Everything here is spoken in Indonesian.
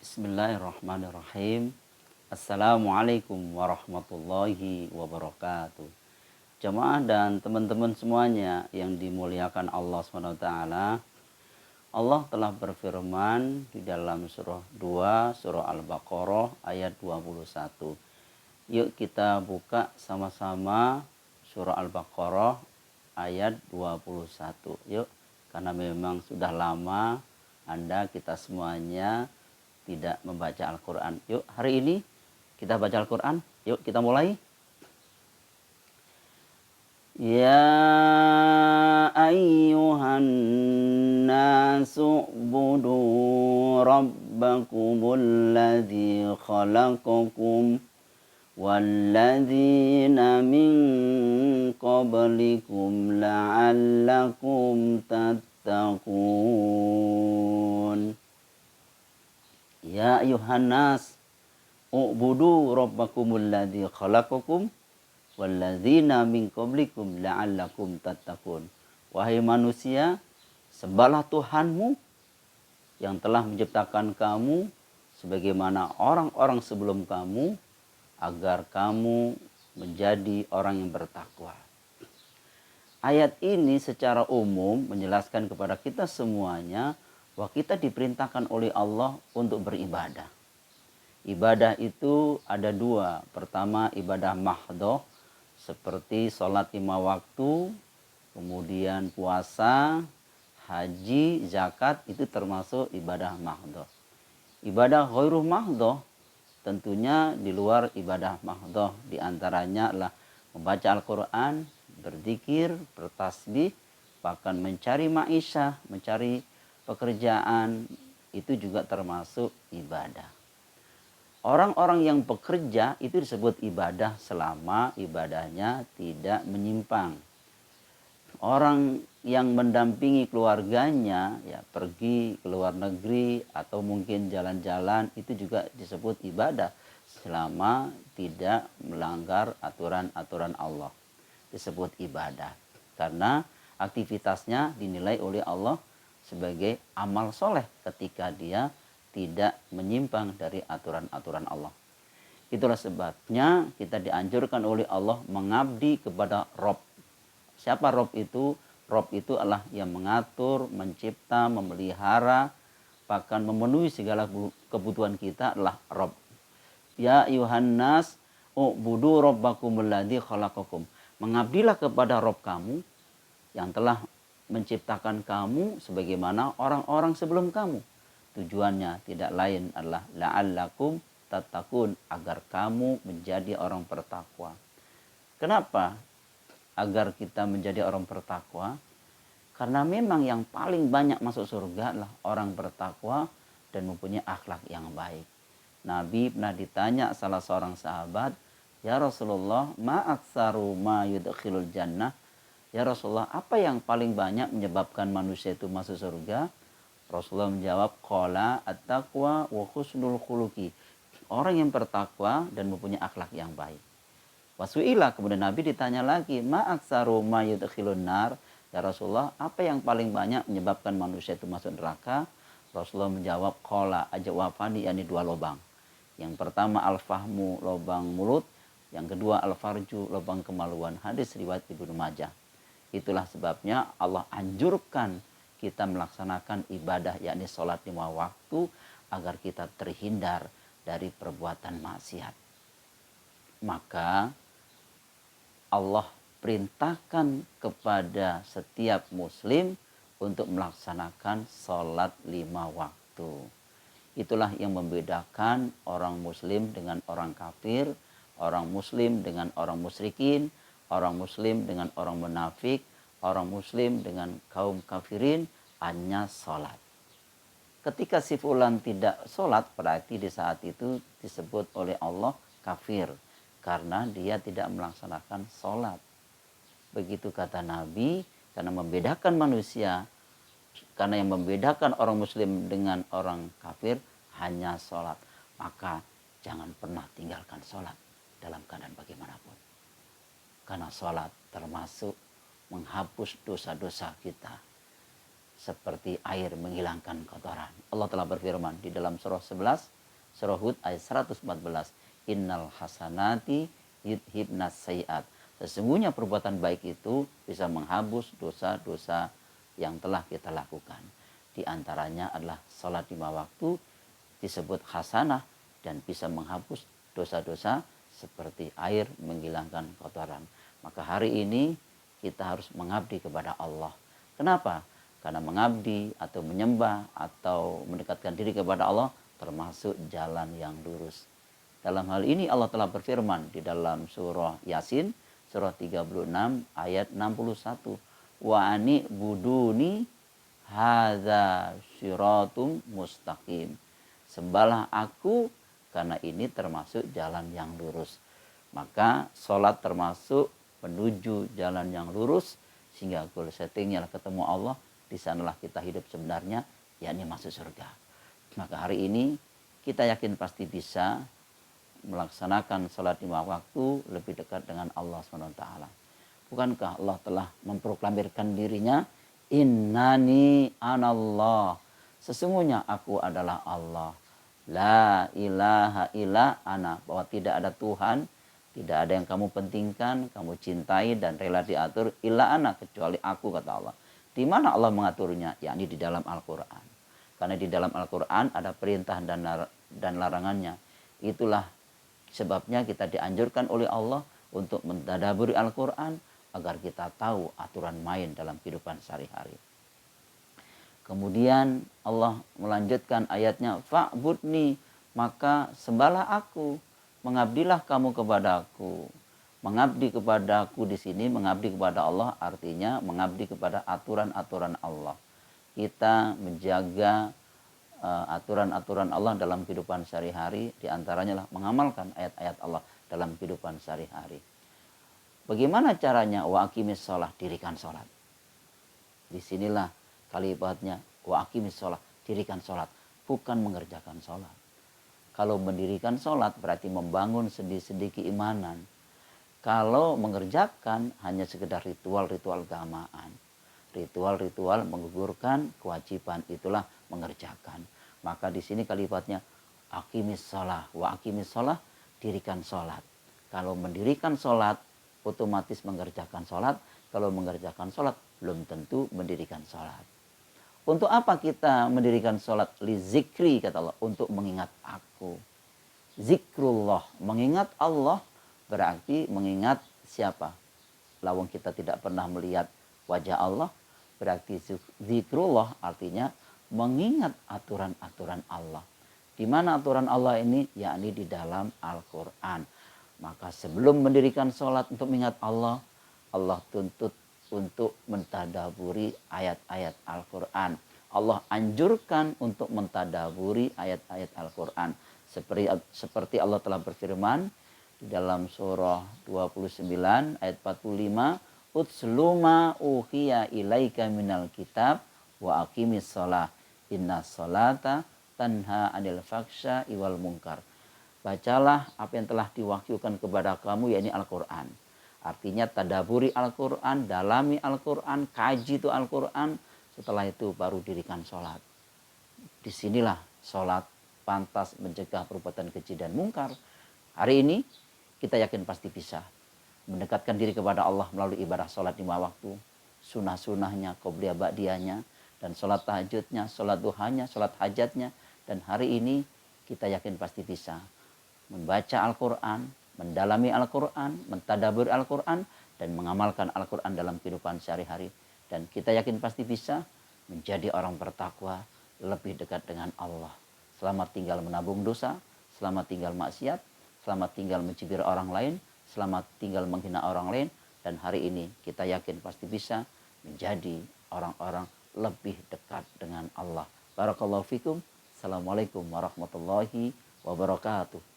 Bismillahirrahmanirrahim. Assalamualaikum warahmatullahi wabarakatuh. Jemaah dan teman-teman semuanya yang dimuliakan Allah SWT. Allah telah berfirman di dalam surah 2, surah Al-Baqarah ayat 21. Yuk kita buka sama-sama surah Al-Baqarah ayat 21. Yuk, karena memang sudah lama Anda kita semuanya tidak membaca Al-Quran. Yuk, hari ini kita baca Al-Quran. Yuk, kita mulai. Ya ayyuhan nasu budu rabbakumul ladzi khalaqakum walladzina min qablikum la'allakum tattaqun. Ya ayuhan nas, u'budu rabbakumul ladzi khalaqakum walladzina min qablikum la'allakum tattaqun. Wahai manusia, sembahlah Tuhanmu yang telah menciptakan kamu sebagaimana orang-orang sebelum kamu agar kamu menjadi orang yang bertakwa. Ayat ini secara umum menjelaskan kepada kita semuanya bahwa kita diperintahkan oleh Allah untuk beribadah. Ibadah itu ada dua. Pertama, ibadah mahdhah seperti sholat 5 waktu, kemudian puasa, haji, zakat, itu termasuk ibadah mahdhah. Ibadah ghairu mahdhah tentunya di luar ibadah mahdhah, di antaranya adalah membaca Al-Quran, berzikir, bertasbih, bahkan mencari ma'isyah, mencari pekerjaan, itu juga termasuk ibadah. Orang-orang yang bekerja itu disebut ibadah selama ibadahnya tidak menyimpang. Orang yang mendampingi keluarganya ya pergi ke luar negeri atau mungkin jalan-jalan itu juga disebut ibadah selama tidak melanggar aturan-aturan Allah. Disebut ibadah karena aktivitasnya dinilai oleh Allah sebagai amal soleh ketika dia tidak menyimpang dari aturan-aturan Allah. Itulah sebabnya kita dianjurkan oleh Allah mengabdi kepada Rob. Siapa Rob itu? Rob itu adalah yang mengatur, mencipta, memelihara, bahkan memenuhi segala kebutuhan kita adalah Rob. Ya Yuhannas, u'budu rabbakumul ladzi khalaqakum. Mengabdilah kepada Rob kamu yang telah menciptakan kamu sebagaimana orang-orang sebelum kamu. Tujuannya tidak lain adalah la'allakum tattaqun, agar kamu menjadi orang bertakwa. Kenapa agar kita menjadi orang bertakwa? Karena memang yang paling banyak masuk surga adalah orang bertakwa dan mempunyai akhlak yang baik. Nabi pernah ditanya salah seorang sahabat, "Ya Rasulullah, ma aktsaru ma yudkhilul jannah?" Ya Rasulullah, apa yang paling banyak menyebabkan manusia itu masuk surga? Rasulullah menjawab, qala at-taqwa wa husnul khuluqi. Orang yang bertakwa dan mempunyai akhlak yang baik. Wasu'ilah, kemudian Nabi ditanya lagi, ma aktsaru ma yudkhilun nar? Ya Rasulullah, apa yang paling banyak menyebabkan manusia itu masuk neraka? Rasulullah menjawab, qala ajwafani, yakni 2 lubang. Yang pertama al-fahmu, lubang mulut. Yang kedua al-farju, lubang kemaluan. Hadis riwayat Ibnu Majah. Itulah sebabnya Allah anjurkan kita melaksanakan ibadah yakni sholat 5 waktu agar kita terhindar dari perbuatan maksiat. Maka Allah perintahkan kepada setiap muslim untuk melaksanakan sholat 5 waktu. Itulah yang membedakan orang muslim dengan orang kafir, orang muslim dengan orang musyrikin, orang muslim dengan orang munafik, orang muslim dengan kaum kafirin, hanya sholat. Ketika si fulan tidak sholat, berarti di saat itu disebut oleh Allah kafir. Karena dia tidak melaksanakan sholat. Begitu kata Nabi, karena membedakan manusia, karena yang membedakan orang muslim dengan orang kafir, hanya sholat. Maka jangan pernah tinggalkan sholat dalam keadaan bagaimanapun. Karena sholat termasuk menghapus dosa-dosa kita. seperti air menghilangkan kotoran. Allah telah berfirman di dalam surah 11, surah Hud ayat 114. Innal hasanati yudhibnas sayiat. Sesungguhnya perbuatan baik itu bisa menghapus dosa-dosa yang telah kita lakukan. Di antaranya adalah sholat 5 waktu disebut hasanah dan bisa menghapus dosa-dosa seperti air menghilangkan kotoran. Maka hari ini kita harus mengabdi kepada Allah. Kenapa? Karena mengabdi atau menyembah atau mendekatkan diri kepada Allah termasuk jalan yang lurus. Dalam hal ini Allah telah berfirman di dalam surah Yasin, surah 36 ayat 61. Wa ani buduni hadza syiratum mustaqim. Sembahlah aku karena ini termasuk jalan yang lurus. Maka sholat termasuk menuju jalan yang lurus sehingga goal settingnya ketemu Allah. Di sanalah kita hidup sebenarnya, yakni masuk surga. Maka hari ini kita yakin pasti bisa melaksanakan sholat 5 waktu lebih dekat dengan Allah SWT. Bukankah Allah telah memproklamirkan dirinya, innani anallah, sesungguhnya aku adalah Allah, la ilaha illa ana, bahwa tidak ada Tuhan, tidak ada yang kamu pentingkan, kamu cintai dan rela diatur, illa ana, kecuali aku, kata Allah. Di mana Allah mengaturnya? Yakni di dalam Al-Quran. Karena di dalam Al-Quran ada perintah dan larangannya. Itulah sebabnya kita dianjurkan oleh Allah untuk mentadaburi Al-Quran agar kita tahu aturan main dalam kehidupan sehari-hari. Kemudian Allah melanjutkan ayatnya, fa'budni, maka sembahlah aku, mengabdilah kamu kepadaku. Mengabdi kepadaku di sini, mengabdi kepada Allah artinya mengabdi kepada aturan-aturan Allah. Kita menjaga aturan-aturan Allah dalam kehidupan sehari-hari, diantaranya lah mengamalkan ayat-ayat Allah dalam kehidupan sehari-hari. Bagaimana caranya? Wa aqimis sholah, dirikan sholat. Disinilah kalimatnya, wa aqimis sholah, dirikan sholat, bukan mengerjakan sholat. Kalau mendirikan sholat berarti membangun sendi-sendi keimanan. Kalau mengerjakan hanya sekedar ritual-ritual keagamaan. Ritual-ritual menggugurkan kewajiban, itulah mengerjakan. Maka di sini kalimatnya aqimis shalah, wa aqimis shalah, dirikan sholat. Kalau mendirikan sholat otomatis mengerjakan sholat. Kalau mengerjakan sholat belum tentu mendirikan sholat. Untuk apa kita mendirikan sholat? Li zikri, kata Allah, untuk mengingat aku. Zikrullah, mengingat Allah berarti mengingat siapa? Lawang kita tidak pernah melihat wajah Allah, berarti zikrullah artinya mengingat aturan-aturan Allah. Di mana aturan Allah ini? Yakni di dalam Al-Quran. Maka sebelum mendirikan sholat untuk mengingat Allah, Allah tuntut untuk mentadaburi ayat-ayat Al-Quran. Allah anjurkan untuk mentadaburi ayat-ayat Al-Quran. Seperti Allah telah berfirman di dalam surah 29 ayat 45, utsluma uhiya ilaika minal kitab wa aqimis sholah inna sholata tanha anil faksha iwal munkar. Bacalah apa yang telah diwahyukan kepada kamu, yakni Al-Quran. Artinya tadaburi Al-Quran, dalami Al-Quran, kaji itu Al-Quran. Setelah itu baru dirikan sholat. Disinilah sholat pantas mencegah perbuatan keji dan mungkar. Hari ini kita yakin pasti bisa mendekatkan diri kepada Allah melalui ibadah sholat 5 waktu. Sunnah-sunnahnya, qobliyah ba'diyahnya, dan sholat tahajudnya, sholat duhanya, sholat hajatnya. Dan hari ini kita yakin pasti bisa membaca Al-Quran, mendalami Al-Quran, mentadabur Al-Quran, dan mengamalkan Al-Quran dalam kehidupan sehari-hari. Dan kita yakin pasti bisa menjadi orang bertakwa, lebih dekat dengan Allah. Selamat tinggal menabung dosa, selamat tinggal maksiat, selamat tinggal mencibir orang lain, selamat tinggal menghina orang lain. Dan hari ini kita yakin pasti bisa menjadi orang-orang lebih dekat dengan Allah. Barakallahu fikum. Assalamualaikum warahmatullahi wabarakatuh.